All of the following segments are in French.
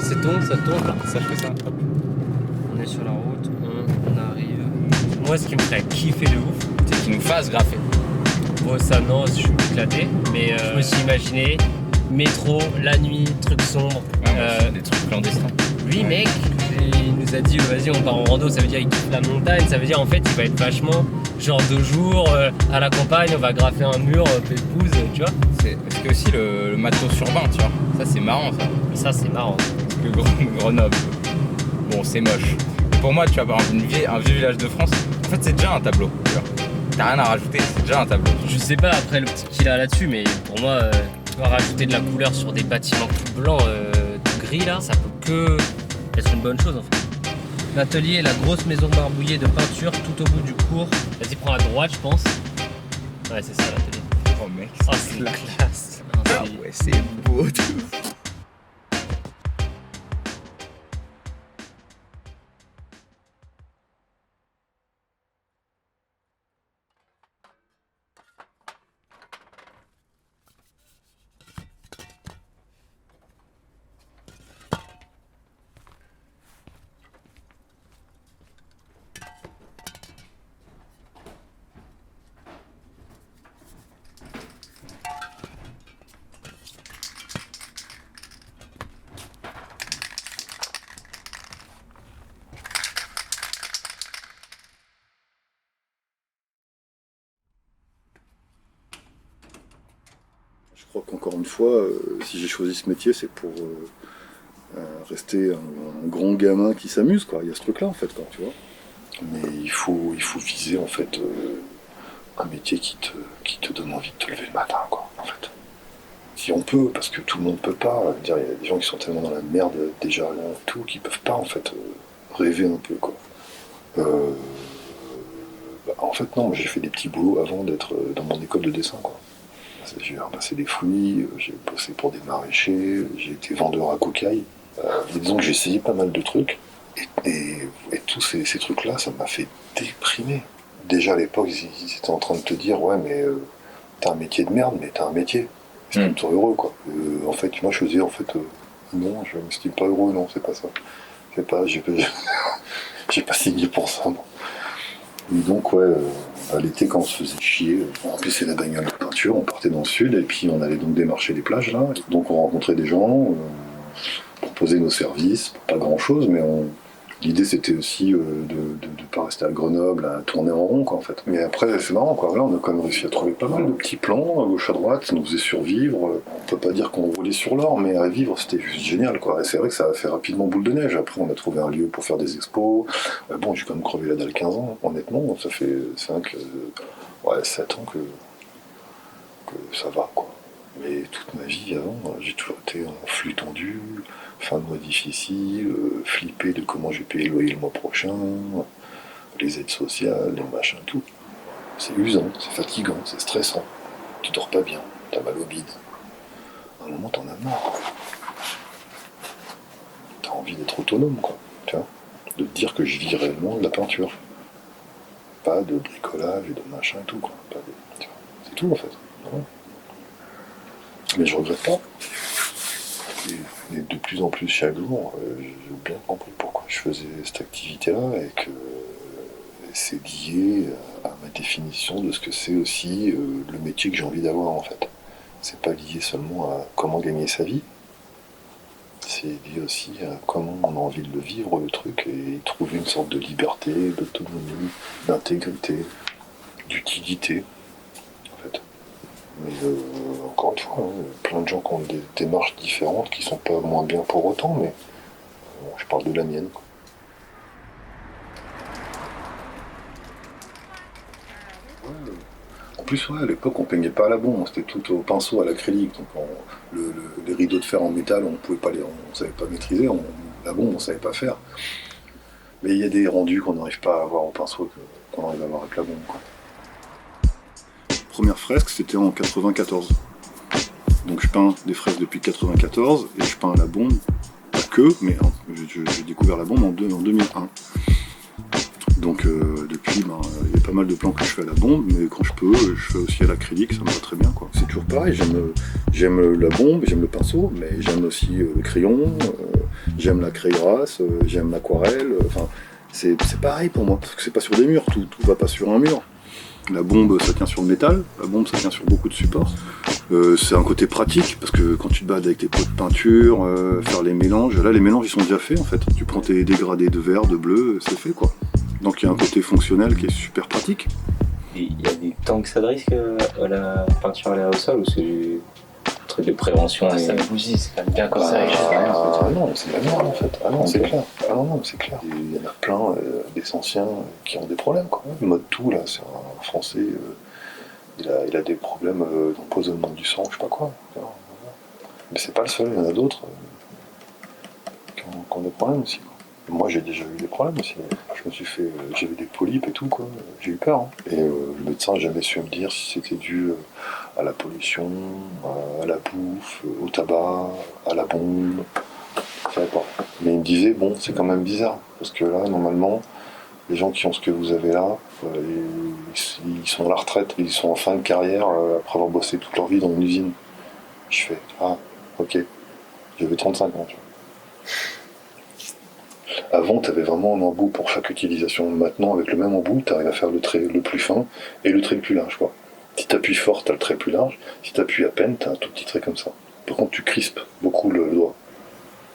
C'est ton, ça tourne là. Ça, je fais ça. Hop. On est sur la route, on arrive. Moi, ce qui me ferait kiffer de ouf, C'est qu'il nous fasse graffer. bon, ça non, je suis éclaté, mais je me suis imaginé métro, la nuit, truc sombre. Des trucs clandestins. Lui, mec, il nous a dit vas-y, on part en rando, ça veut dire il kiffe la montagne, ça veut dire en fait, il va être vachement genre 2 jours à la campagne, on va graffer un mur, pépouze, tu vois. Parce que aussi le matos urbain, tu vois. Ça, c'est marrant, ça. Ça, c'est marrant. Parce que Grenoble, bon, c'est moche. Mais pour moi, tu vois, par exemple, un vieux village de France, en fait, c'est déjà un tableau, tu vois. T'as rien à rajouter, c'est déjà un tableau. Je sais pas après le petit qu'il a là-dessus, mais pour moi, tu vois, rajouter de la couleur sur des bâtiments tout blancs, tout gris là, ça peut que être une bonne chose en fait. L'atelier, la grosse maison barbouillée de peinture tout au bout du cours. Vas-y, prends à droite, je pense. Ouais, c'est ça l'atelier. Oh mec, Oh, c'est classe. Ah ouais, c'est beau. Je crois qu'encore une fois, si j'ai choisi ce métier, c'est pour rester un grand gamin qui s'amuse, quoi. Il y a ce truc-là, en fait, quoi, tu vois. Mais il faut viser, en fait, un métier qui te donne envie de te lever le matin, quoi, en fait. Si on peut, parce que tout le monde peut pas. Je veux dire, il y a des gens qui sont tellement dans la merde déjà, là, tout, qui peuvent pas, en fait, rêver un peu, quoi. En fait, non, j'ai fait des petits boulots avant d'être dans mon école de dessin, quoi. J'ai ramassé des fruits, j'ai bossé pour des maraîchers, j'ai été vendeur à cocaille. Disons que j'ai essayé pas mal de trucs. Et tous ces trucs-là, ça m'a fait déprimer. Déjà à l'époque, ils étaient en train de te dire ouais, mais t'as un métier de merde, mais t'as un métier. C'est plutôt heureux, quoi. En fait, moi, je faisais, non, je m'estime pas heureux, non, c'est pas ça. J'ai pas signé pour ça, non. Et donc, ouais, à l'été, quand on se faisait chier, on remplissait la bagnole de peinture, on partait dans le sud, et puis on allait donc démarcher les plages, là. Donc on rencontrait des gens, on proposait nos services, pas grand-chose, mais l'idée c'était aussi de ne pas rester à Grenoble, à tourner en rond, quoi, en fait. Mais après, c'est marrant, quoi. Là, on a quand même réussi à trouver pas mal de petits plans, à gauche, à droite, ça nous faisait survivre. On peut pas dire qu'on roulait sur l'or, mais à vivre, c'était juste génial, quoi. Et c'est vrai que ça a fait rapidement boule de neige. Après, on a trouvé un lieu pour faire des expos. Bon, j'ai quand même crevé la dalle 15 ans, honnêtement. Ça fait 7 ans que ça va, quoi. Mais toute ma vie avant, j'ai toujours été en flux tendu, fin de mois difficile, flipper de comment je vais payer le loyer le mois prochain, les aides sociales, les machins, tout. C'est usant, c'est fatigant, c'est stressant. Tu dors pas bien, t'as mal au bide. À un moment, t'en as marre. T'as envie d'être autonome, quoi. Tu vois, de te dire que je vis réellement de la peinture. Pas de bricolage et de machin et tout, quoi. C'est tout, en fait. Ouais. Mais je regrette pas. Et de plus en plus chaque jour, j'ai bien compris pourquoi je faisais cette activité-là et que c'est lié à ma définition de ce que c'est aussi le métier que j'ai envie d'avoir, en fait. C'est pas lié seulement à comment gagner sa vie, c'est lié aussi à comment on a envie de le vivre, le truc, et trouver une sorte de liberté, d'autonomie, d'intégrité, d'utilité, en fait. Mais encore une fois, plein de gens qui ont des démarches différentes, qui sont pas moins bien pour autant, mais bon, je parle de la mienne, quoi. En plus, ouais, à l'époque, on peignait pas à la bombe, c'était tout au pinceau, à l'acrylique. Donc les rideaux de fer en métal, on savait pas maîtriser, la bombe, on savait pas faire. Mais il y a des rendus qu'on n'arrive pas à avoir au pinceau qu'on arrive à avoir avec la bombe, quoi. Première fresque, c'était en 94. Donc je peins des fresques depuis 94 et je peins à la bombe, pas que, mais j'ai découvert la bombe en 2001. Donc depuis, il y a pas mal de plans que je fais à la bombe, mais quand je peux, je fais aussi à l'acrylique, ça me va très bien, quoi. C'est toujours pareil, j'aime la bombe, j'aime le pinceau, mais j'aime aussi le crayon, j'aime la craie grasse, j'aime l'aquarelle, enfin c'est pareil pour moi, parce que c'est pas sur des murs, tout va pas sur un mur. La bombe ça tient sur le métal, la bombe ça tient sur beaucoup de supports. C'est un côté pratique, parce que quand tu te balades avec tes pots de peinture, faire les mélanges, là les mélanges ils sont déjà faits en fait. Tu prends tes dégradés de vert, de bleu, c'est fait quoi. Donc il y a un côté fonctionnel qui est super pratique. Il y a des temps que ça de risque à la peinture à l'aérosol ou c'est un truc de prévention Ça bousille, c'est quand même bien conservé. Non, c'est la merde en fait. Ah non, Ok. c'est clair. Ah non, c'est clair. Il y en a plein des anciens qui ont des problèmes quoi. Le mode tout là, c'est un français, il a des problèmes d'empoisonnement du sang, je sais pas quoi. Mais c'est pas le seul, il y en a d'autres qui ont des problèmes aussi. Quoi. Moi j'ai déjà eu des problèmes aussi. Je me suis fait, j'avais des polypes et tout quoi. J'ai eu peur. Hein. Et le médecin n'a jamais su me dire si c'était dû à la pollution, à la bouffe, au tabac, à la bombe. Je savais pas. Mais il me disait bon, c'est quand même bizarre parce que là normalement, les gens qui ont ce que vous avez là, ils sont à la retraite, ils sont en fin de carrière après avoir bossé toute leur vie dans une usine. Je fais ah ok. J'avais 35 ans. Tu vois. Avant, tu avais vraiment un embout pour chaque utilisation. Maintenant, avec le même embout, tu arrives à faire le trait le plus fin et le trait le plus large. Quoi. Si tu appuies fort, tu as le trait plus large. Si tu appuies à peine, tu as un tout petit trait comme ça. Par contre, tu crispes beaucoup le doigt.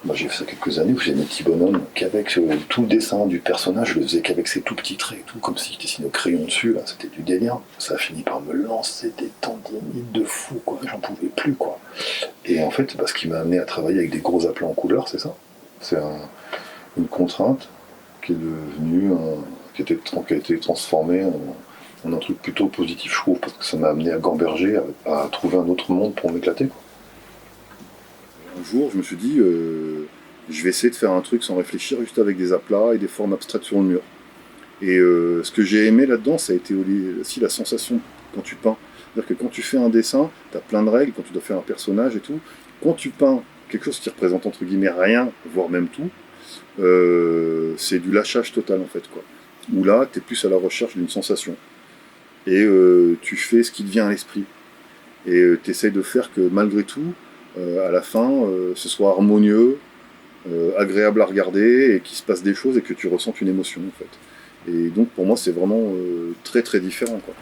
Moi, j'ai fait ça quelques années où j'ai des petits bonhommes qu'avec tout le dessin du personnage, je le faisais qu'avec ces tout petits traits et tout, comme si je dessinais au crayon dessus. Là, c'était du délire. Ça a fini par me lancer des tendinites de fou. Quoi. J'en pouvais plus. Quoi. Et en fait, ce qui m'a amené à travailler avec des gros aplats en couleur, c'est ça. C'est une contrainte qui est devenue qui a été transformée en un truc plutôt positif, je trouve, parce que ça m'a amené à gamberger, à trouver un autre monde pour m'éclater. Quoi. Un jour, je me suis dit, je vais essayer de faire un truc sans réfléchir, juste avec des aplats et des formes abstraites sur le mur. Et ce que j'ai aimé là-dedans, ça a été aussi la sensation quand tu peins. C'est-à-dire que quand tu fais un dessin, tu as plein de règles, quand tu dois faire un personnage et tout. Quand tu peins quelque chose qui représente entre guillemets rien, voire même tout, c'est du lâchage total en fait quoi. Où là t'es plus à la recherche d'une sensation et tu fais ce qui te vient à l'esprit et t'essayes de faire que malgré tout à la fin ce soit harmonieux, agréable à regarder et qu'il se passe des choses et que tu ressentes une émotion en fait. Et donc pour moi c'est vraiment très très différent quoi.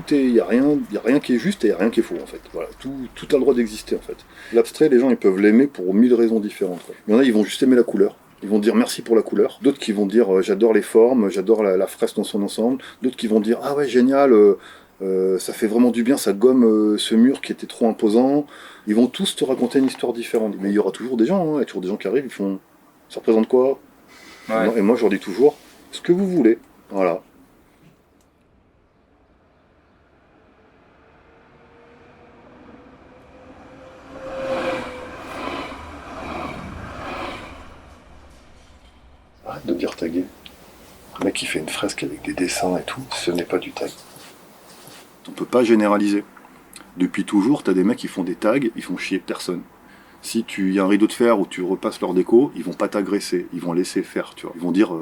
Il n'y a rien qui est juste et il n'y a rien qui est faux en fait. Voilà, tout a le droit d'exister en fait. L'abstrait, les gens ils peuvent l'aimer pour 1000 raisons différentes. Quoi. Il y en a, ils vont juste aimer la couleur. Ils vont dire merci pour la couleur. D'autres qui vont dire j'adore les formes, j'adore la fresque dans son ensemble. D'autres qui vont dire ah ouais génial, ça fait vraiment du bien, ça gomme ce mur qui était trop imposant. Ils vont tous te raconter une histoire différente. Mais il y aura toujours des gens, il y a toujours des gens qui arrivent, ils font ça représente quoi ouais. Et moi je leur dis toujours ce que vous voulez. Voilà. Arrête de dire taguer. Le mec qui fait une fresque avec des dessins et tout, ce n'est pas du tag. On peut pas généraliser. Depuis toujours, t'as des mecs qui font des tags, ils font chier personne. Si tu y a un rideau de fer où tu repasses leur déco, ils vont pas t'agresser, ils vont laisser faire, tu vois. Ils vont dire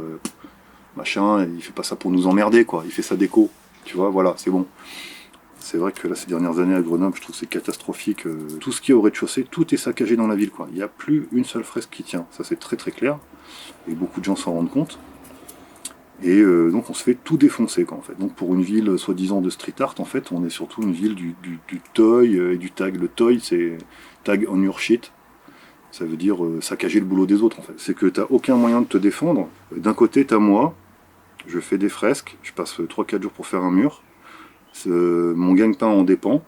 machin, il fait pas ça pour nous emmerder quoi, il fait sa déco. Tu vois, voilà, c'est bon. C'est vrai que là, ces dernières années à Grenoble, je trouve que c'est catastrophique. Tout ce qui est au rez-de-chaussée, tout est saccagé dans la ville, quoi. Il n'y a plus une seule fresque qui tient. Ça, c'est très très clair. Et beaucoup de gens s'en rendent compte. Et donc, on se fait tout défoncer, quoi, en fait. Donc, pour une ville soi-disant de street art, en fait, on est surtout une ville du toy et du tag. Le toy, c'est tag on your shit. Ça veut dire saccager le boulot des autres, en fait. C'est que tu n'as aucun moyen de te défendre. D'un côté, tu as moi. Je fais des fresques. Je passe 3-4 jours pour faire un mur. Mon gagne-pain en dépend,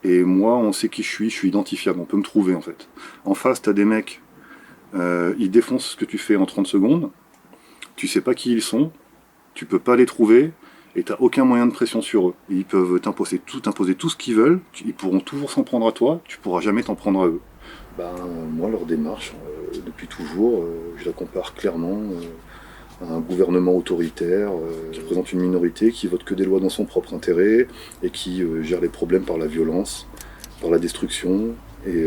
et moi on sait qui je suis identifiable, on peut me trouver en fait. En face t'as des mecs, ils défoncent ce que tu fais en 30 secondes, tu sais pas qui ils sont, tu peux pas les trouver, et t'as aucun moyen de pression sur eux. Ils peuvent t'imposer tout ce qu'ils veulent, ils pourront toujours s'en prendre à toi, tu pourras jamais t'en prendre à eux. Moi leur démarche, depuis toujours, je la compare clairement un gouvernement autoritaire qui représente une minorité, qui vote que des lois dans son propre intérêt et qui gère les problèmes par la violence, par la destruction. Et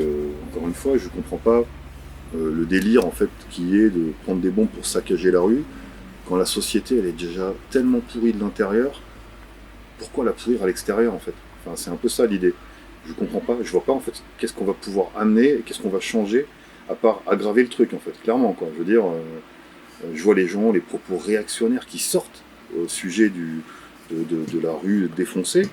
encore une fois, je ne comprends pas le délire en fait qui est de prendre des bombes pour saccager la rue quand la société elle est déjà tellement pourrie de l'intérieur. Pourquoi la pourrir à l'extérieur en fait? Enfin, c'est un peu ça l'idée. Je comprends pas, je vois pas en fait qu'est-ce qu'on va pouvoir amener et qu'est-ce qu'on va changer à part aggraver le truc en fait, clairement quoi. Je veux dire, je vois les gens, les propos réactionnaires qui sortent au sujet de la rue défoncée.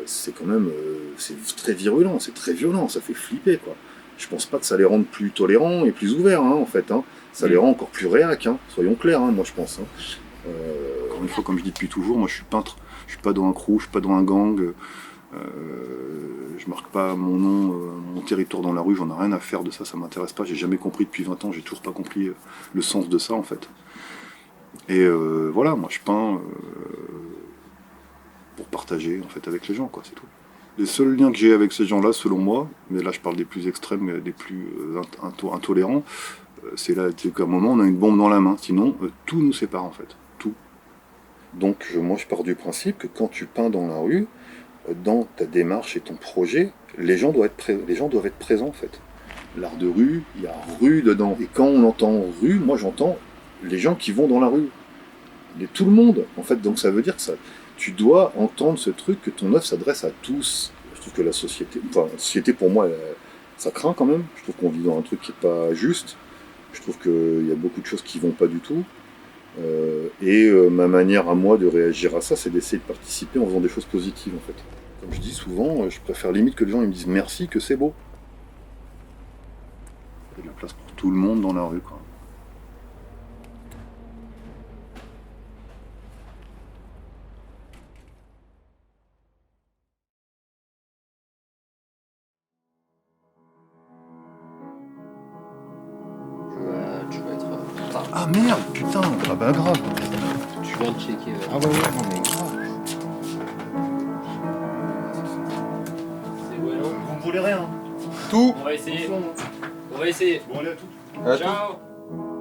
C'est quand même c'est très virulent, c'est très violent, ça fait flipper quoi. Je pense pas que ça les rende plus tolérants et plus ouverts hein, en fait. Hein. Ça les rend encore plus réac, hein, soyons clairs, hein, moi je pense. Hein. Encore une fois, comme je dis depuis toujours, moi je suis peintre, je suis pas dans un crew, je suis pas dans un gang, je marque pas mon nom, mon territoire dans la rue, j'en ai rien à faire de ça, ça m'intéresse pas, j'ai jamais compris depuis 20 ans, j'ai toujours pas compris le sens de ça en fait. Et voilà, moi je peins pour partager en fait avec les gens, quoi, c'est tout. Les seuls liens que j'ai avec ces gens-là, selon moi, mais là je parle des plus extrêmes, des plus intolérants, c'est là qu'à un moment on a une bombe dans la main, sinon tout nous sépare en fait, tout. Donc moi je pars du principe que quand tu peins dans la rue, dans ta démarche et ton projet, les gens doivent être présents en fait. L'art de rue, il y a rue dedans. Et quand on entend rue, moi j'entends les gens qui vont dans la rue. Tout le monde en fait, donc ça veut dire que ça, tu dois entendre ce truc, que ton œuvre s'adresse à tous. Je trouve que la société pour moi, ça craint quand même. Je trouve qu'on vit dans un truc qui n'est pas juste. Je trouve qu'il y a beaucoup de choses qui vont pas du tout. Ma manière à moi de réagir à ça, c'est d'essayer de participer en faisant des choses positives en fait. Comme je dis souvent, je préfère limite que les gens ils me disent merci que c'est beau. Il y a de la place pour tout le monde dans la rue, quoi. Tu vas être en retard. Ah merde, putain, ah bah grave. Tu viens de checker. Ah ouais, non mais grave. C'est bon, non Vous voulez rien. Tout. On va essayer. On va essayer. Bon allez à tout. À tout. Ciao.